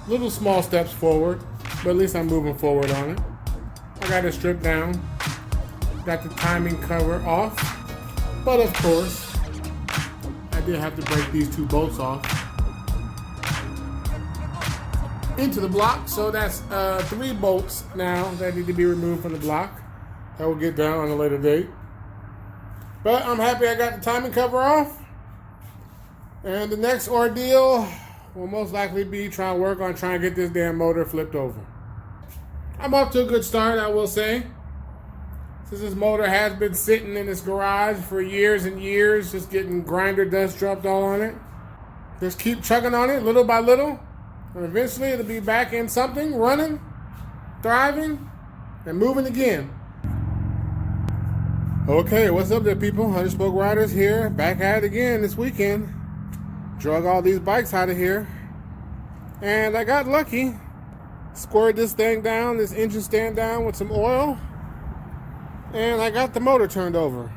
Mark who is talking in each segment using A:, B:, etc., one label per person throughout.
A: Little small steps forward, but at least I'm moving forward on it. I got it stripped down. Got the timing cover off. But of course, I did have to break these 2 bolts off into the block. So that's 3 bolts now that need to be removed from the block. That will get done on a later date. But I'm happy I got the timing cover off. And the next ordeal will most likely be trying to get this damn motor flipped over. I'm off to a good start, I will say. Since this motor has been sitting in this garage for years and years, just getting grinder dust dropped all on it. Just keep chugging on it little by little. And eventually it'll be back in something, running, thriving, and moving again. Okay, what's up there, people? Underspoke Riders here, back at it again this weekend. Drug all these bikes out of here. And I got lucky. Squirted this thing down, this engine stand down with some oil. And I got the motor turned over.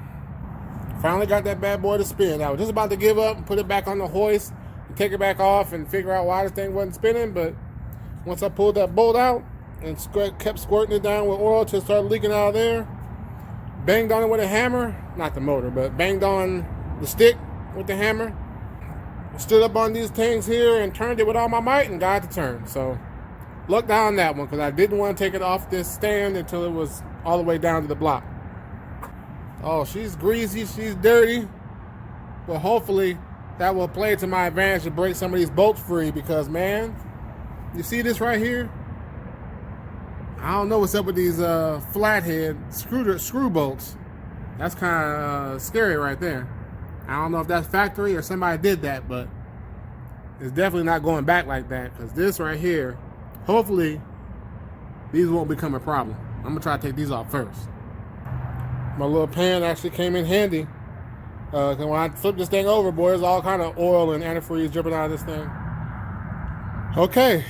A: Finally got that bad boy to spin. I was just about to give up and put it back on the hoist and take it back off and figure out why this thing wasn't spinning. But once I pulled that bolt out and kept squirting it down with oil till it started leaking out of there, banged on it with a hammer, not the motor, but banged on the stick with the hammer, stood up on these things here and turned it with all my might and got it to turn. So luck down that one, because I didn't want to take it off this stand until it was all the way down to the block. Oh, she's greasy, she's dirty, but hopefully that will play to my advantage to break some of these bolts free, because man, you see this right here? I don't know what's up with these flathead screw bolts. That's kind of scary right there. I don't know if that's factory or somebody did that, but it's definitely not going back like that, because this right here, hopefully these won't become a problem. I'm gonna try to take these off first. My little pan actually came in handy, because when I flip this thing over, boy, there's all kind of oil and antifreeze dripping out of this thing. Okay,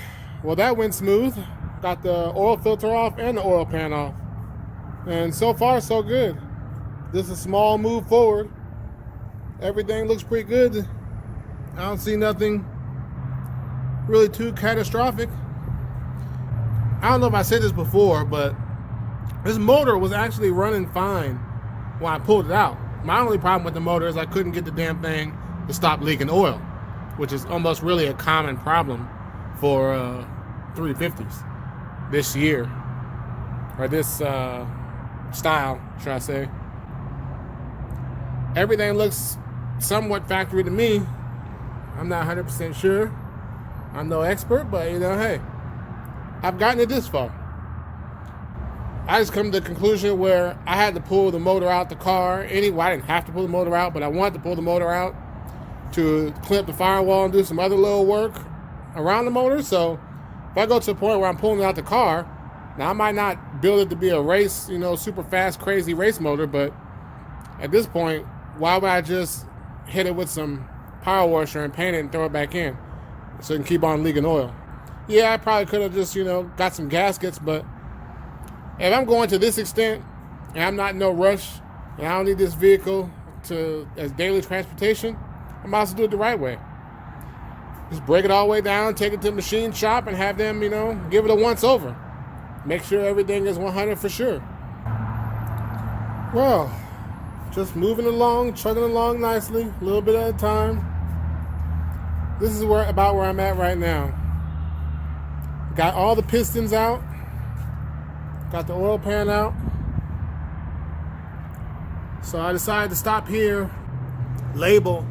A: well that went smooth. Got the oil filter off and the oil pan off. And so far, so good. This is a small move forward. Everything looks pretty good. I don't see nothing really too catastrophic. I don't know if I said this before, but this motor was actually running fine when I pulled it out. My only problem with the motor is I couldn't get the damn thing to stop leaking oil, which is almost really a common problem for 350s this year, or this style, should I say. Everything looks somewhat factory to me. I'm not 100% sure. I'm no expert, but you know, hey, I've gotten it this far. I just come to the conclusion where I had to pull the motor out the car. Anyway, I didn't have to pull the motor out, but I wanted to pull the motor out to clean up the firewall and do some other little work around the motor. So if I go to the point where I'm pulling out the car, now I might not build it to be a race, you know, super fast, crazy race motor, but at this point, why would I just hit it with some power washer and paint it and throw it back in so it can keep on leaking oil? Yeah, I probably could have just, you know, got some gaskets, but if I'm going to this extent and I'm not in no rush and I don't need this vehicle as daily transportation, I might as well do it the right way. Just break it all the way down, take it to the machine shop and have them, you know, give it a once over. Make sure everything is 100 for sure. Well, just moving along, chugging along nicely, a little bit at a time. This is about where I'm at right now. Got all the pistons out. Got the oil pan out. So I decided to stop here, label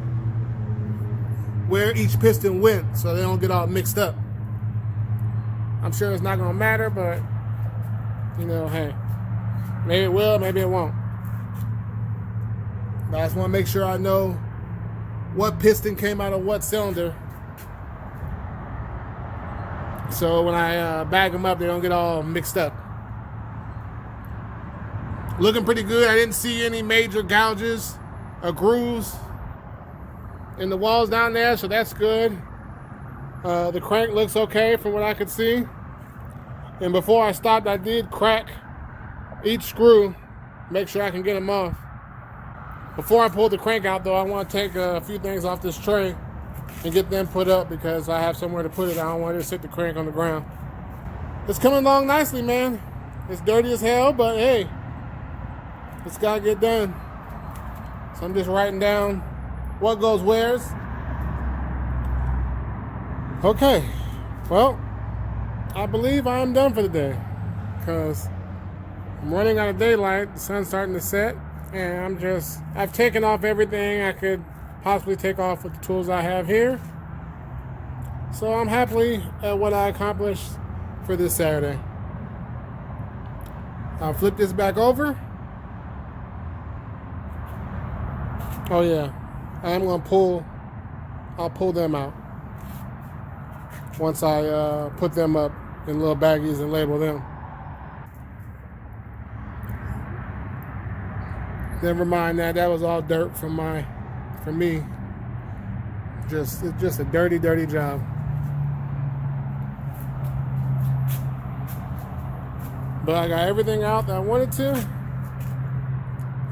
A: where each piston went so they don't get all mixed up. I'm sure it's not gonna matter, but you know, hey, maybe it will, maybe it won't. But I just want to make sure I know what piston came out of what cylinder, so when I bag them up, they don't get all mixed up. Looking pretty good. I didn't see any major gouges or grooves in the walls down there, so that's good. The crank looks okay from what I could see. And before I stopped, I did crack each screw, make sure I can get them off. Before I pull the crank out, though, I want to take a few things off this tray and get them put up because I have somewhere to put it. I don't want it to sit the crank on the ground. It's coming along nicely, man. It's dirty as hell, but hey, it's gotta get done. So I'm just writing down what goes where's. Okay, well, I believe I'm done for the day because I'm running out of daylight. The sun's starting to set, and I've taken off everything I could possibly take off with the tools I have here. So I'm happy at what I accomplished for this Saturday. I'll flip this back over. Oh yeah, I'll pull them out once I put them up in little baggies and label them. Never mind that was all dirt from me. It's just a dirty, dirty job. But I got everything out that I wanted to,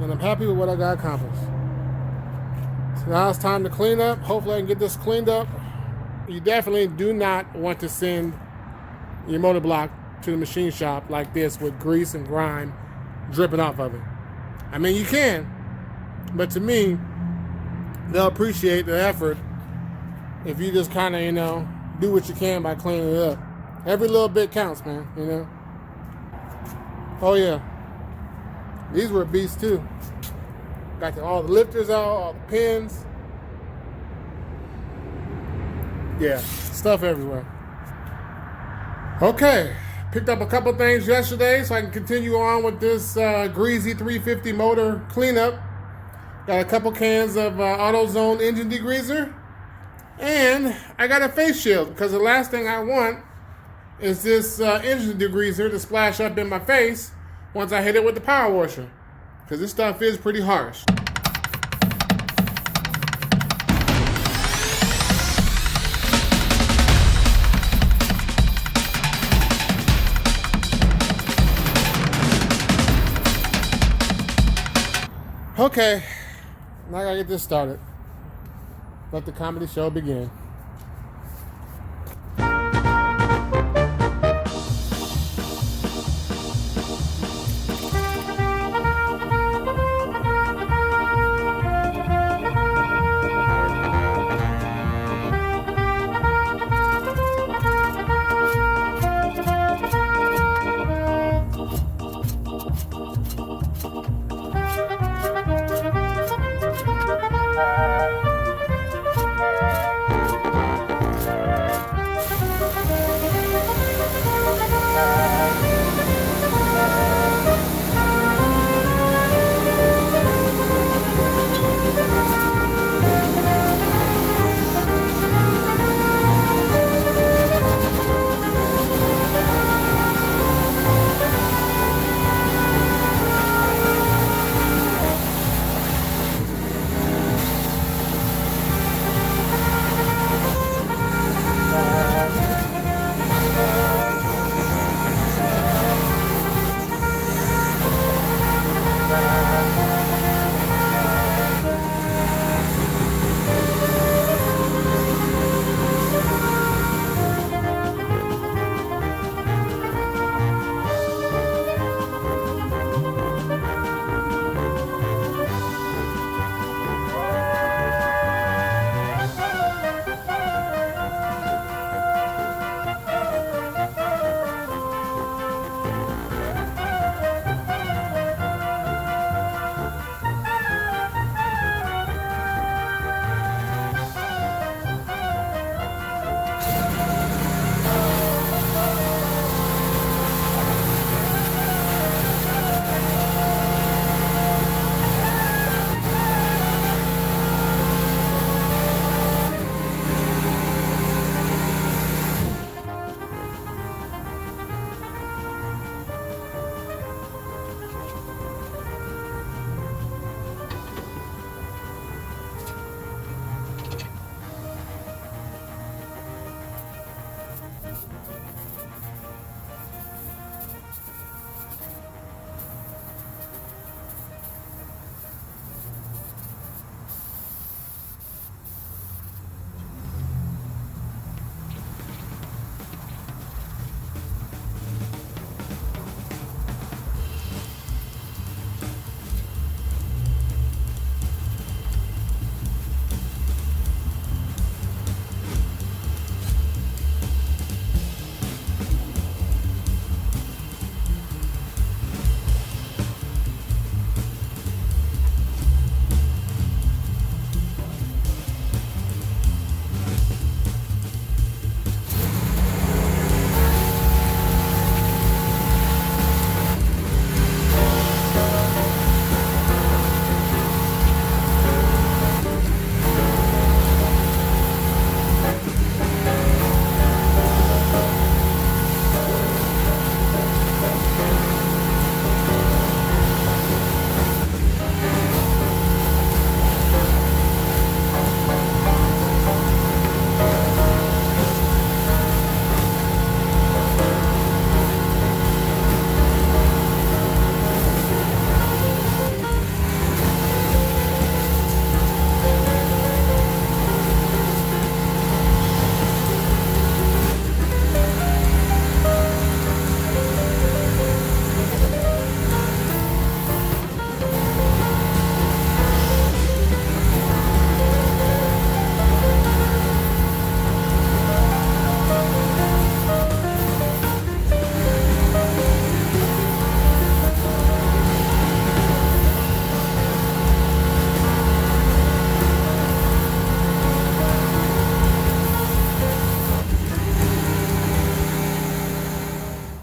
A: and I'm happy with what I got accomplished. So now it's time to clean up. Hopefully I can get this cleaned up. You definitely do not want to send your motor block to the machine shop like this with grease and grime dripping off of it. I mean, you can, but to me, they'll appreciate the effort if you just kind of, do what you can by cleaning it up. Every little bit counts, man, Oh, yeah. These were beasts, too. Got all the lifters out, all the pins. Yeah, stuff everywhere. Okay. Picked up a couple things yesterday so I can continue on with this greasy 350 motor cleanup. Got a couple cans of AutoZone engine degreaser. And I got a face shield because the last thing I want is this engine degreaser to splash up in my face once I hit it with the power washer, because this stuff is pretty harsh. Okay, now I gotta get this started. Let the comedy show begin.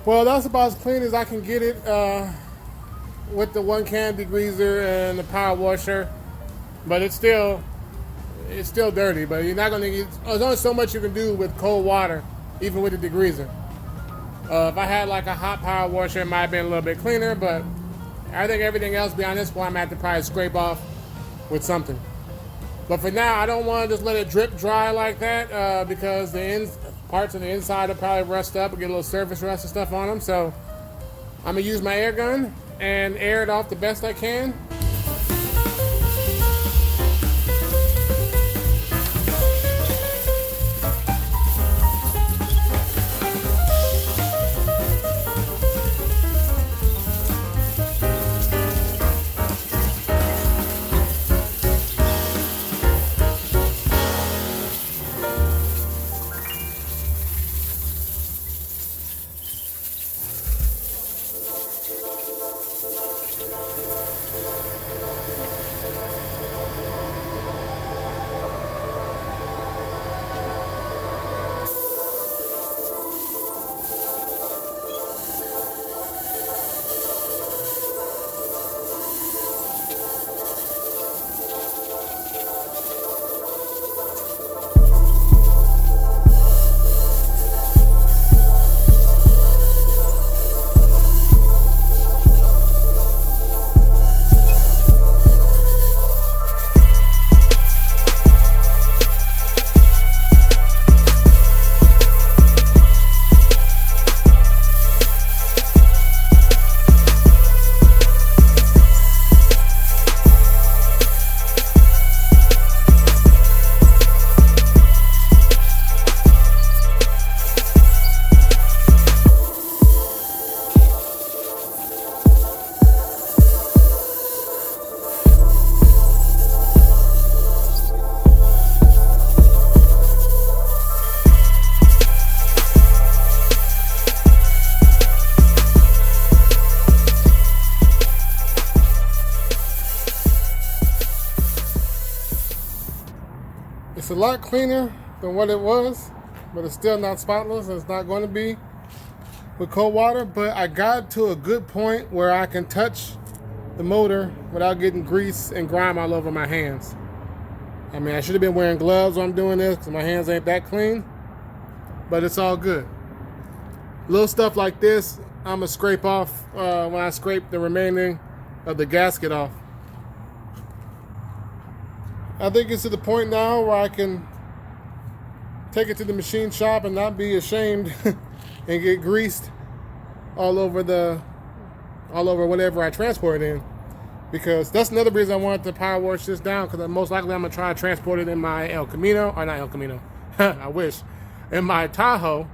A: Well, that's about as clean as I can get it with the 1 can degreaser and the power washer. But it's still dirty. But you're not gonna get. There's only so much you can do with cold water, even with the degreaser. If I had like a hot power washer, it might have been a little bit cleaner. But I think everything else beyond this point, I'm gonna have to probably scrape off with something. But for now, I don't want to just let it drip dry like that because the parts of the inside will probably rust up and get a little surface rust and stuff on them. So I'm gonna use my air gun and air it off the best I can. It's a lot cleaner than what it was, but it's still not spotless. It's not going to be with cold water, but I got to a good point where I can touch the motor without getting grease and grime all over my hands. I mean, I should have been wearing gloves when I'm doing this because my hands ain't that clean, but it's all good. Little stuff like this, I'm gonna scrape off when I scrape the remaining of the gasket off. I think it's to the point now where I can take it to the machine shop and not be ashamed and get greased all over whatever I transport it in. Because that's another reason I wanted to power wash this down, because most likely I'm gonna try to transport it in my ElCamino, or not ElCamino, I wish, in my Tahoe.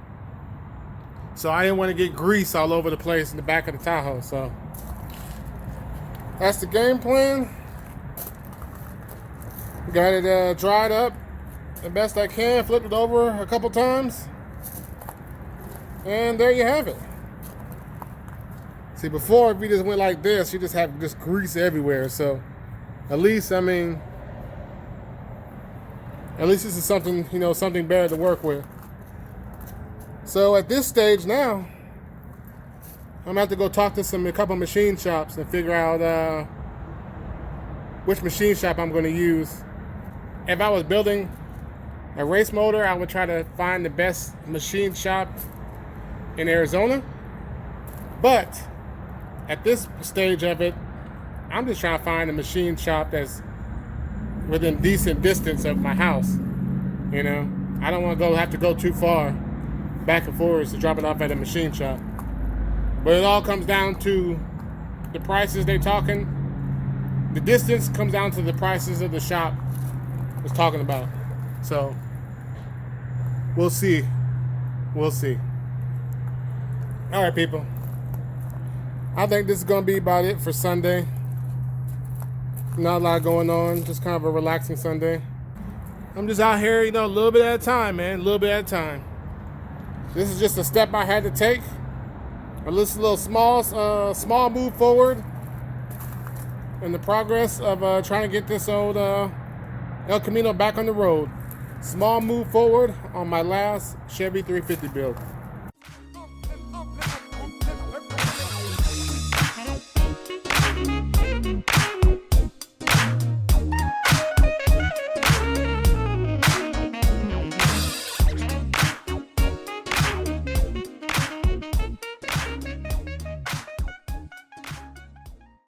A: So I didn't want to get grease all over the place in the back of the Tahoe. So that's the game plan. Got it dried up the best I can, flipped it over a couple times, and there you have it. See, before, if you just went like this, you just have just grease everywhere. So at least, I mean, at least this is something, you know, something better to work with. So at this stage now, I'm gonna have to go talk to a couple machine shops and figure out which machine shop I'm gonna use. If I was building a race motor, I would try to find the best machine shop in Arizona. But at this stage of it, I'm just trying to find a machine shop that's within decent distance of my house. You know, I don't want to have to go too far back and forth to drop it off at a machine shop. But it all comes down to the prices they're talking. The distance comes down to the prices of the shop was talking about. So we'll see. We'll see. All right, people. I think this is going to be about it for Sunday. Not a lot going on. Just kind of a relaxing Sunday. I'm just out here, you know, a little bit at a time, man. A little bit at a time. This is just a step I had to take. A little small move forward in the progress of trying to get this old ElCamino back on the road. Small move forward on my last Chevy 350 build.